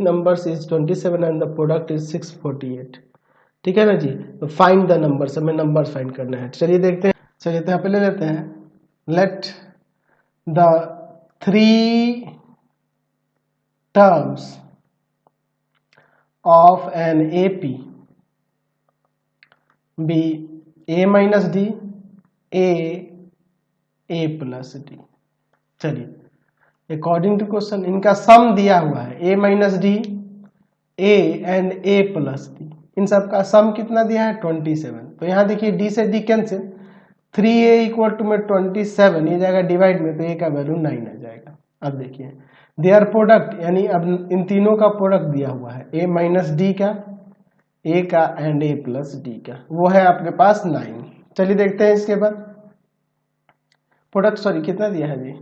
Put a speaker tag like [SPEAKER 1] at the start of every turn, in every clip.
[SPEAKER 1] numbers is 27 and the product is 648. ठीक है ना जी। तो फाइंड द नंबर्स, हमें नंबर्स फाइंड करना है। चलिए देखते हैं। चलिए तो यहाँ पे ले लेते हैं, let the 3 terms of an AP be A minus D, A plus D। चलिए अकॉर्डिंग टू क्वेश्चन इनका सम दिया हुआ है A minus D, A and A plus D। इन सब का सम कितना दिया है 27। तो यहाँ देखिए D से D cancel, 3A equal to में 27, ये जाएगा डिवाइड में, तो A का वैल्यू 9 आ जाएगा। अब देखिए देयर प्रोडक्ट, यानी अब इन तीनों का प्रोडक्ट दिया हुआ है A माइनस डी का, A का एंड A प्लस D का, वो है आपके पास 9। चलिए देखते हैं इसके बाद प्रोडक्ट, सॉरी कितना दिया है जी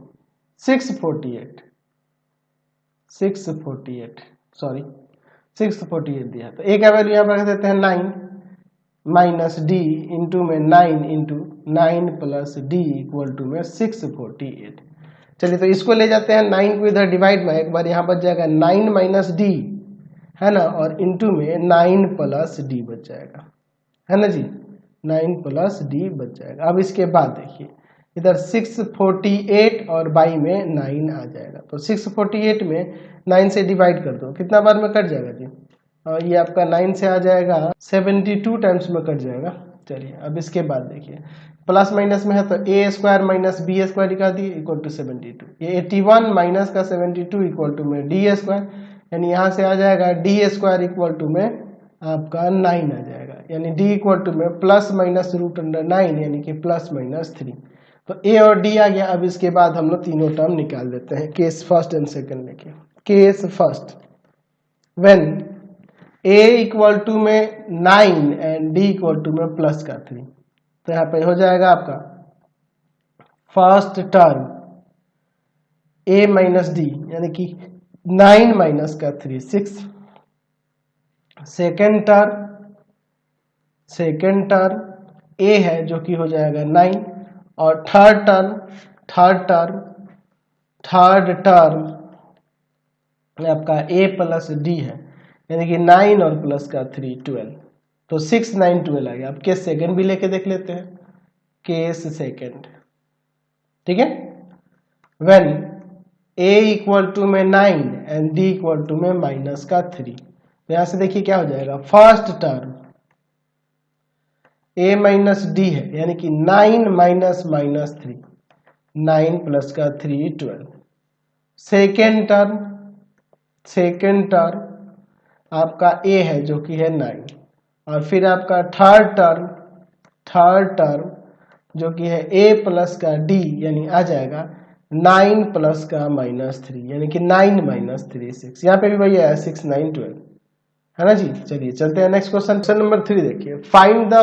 [SPEAKER 1] 648, 648 दिया है। तो A का वैल्यू यहाँ पर रख देते हैं 9 माइनस डी इंटू में 9 into 9 plus D equal to में 648। चलिए तो इसको ले जाते हैं 9 को इधर डिवाइड में, एक बार यहाँ बच जाएगा 9 माइनस डी है ना, और इंटू में 9 प्लस डी बच जाएगा, है ना जी, 9 प्लस डी बच जाएगा। अब इसके बाद देखिए इधर 648 और बाई में 9 आ जाएगा, तो 648 में 9 से डिवाइड कर दो, कितना बार में कट जाएगा जी, और ये आपका 9 से आ जाएगा 72 टाइम्स में कट जाएगा। चलिए अब इसके बाद देखिए प्लस माइनस में है तो ए स्क्वायर माइनस बी स्क्वायर निकाल दिए इक्वल टू 72, ये 81 माइनस का 72 इक्वल टू में डी स्क्वायर, यानी यहाँ से आ जाएगा डी स्क्वायर इक्वल टू में आपका 9 आ जाएगा, यानी डी इक्वल टू में प्लस माइनस रूट अंडर 9 यानी कि प्लस माइनस 3। तो ए और डी आ गया। अब इसके बाद हम लोग तीनों टर्म निकाल देते हैं, केस फर्स्ट एंड सेकंड लेके। Case first, when A equal to में 9 एंड डी इक्वल टू में प्लस का 3, तो यहाँ पे हो जाएगा आपका first term A minus D यानी कि 9 माइनस का 3 6, सेकेंड टर्म ए है जो कि हो जाएगा 9, और थर्ड टर्म आपका ए प्लस डी है, यानी कि 9 और प्लस का 3 12, तो 6 9 12 आ गया। अब केस सेकंड भी लेके देख लेते हैं, केस सेकंड, ठीक है, व्हेन ए इक्वल टू में 9 एंड डी इक्वल टू में माइनस का 3, तो यहां से देखिए क्या हो जाएगा, first term A minus D है यानी कि 9 माइनस माइनस 3, 9 प्लस का 3 12, सेकेंड टर्म आपका ए है जो कि है 9, और फिर आपका थर्ड टर्म जो कि है ए प्लस का डी यानी आ जाएगा 9 प्लस का माइनस 3 यानी कि 9 माइनस 3 6, यहाँ पे भी वही है 6 9 12, है ना जी। चलिए चलते हैं नेक्स्ट क्वेश्चन नंबर 3 देखिए, फाइंड द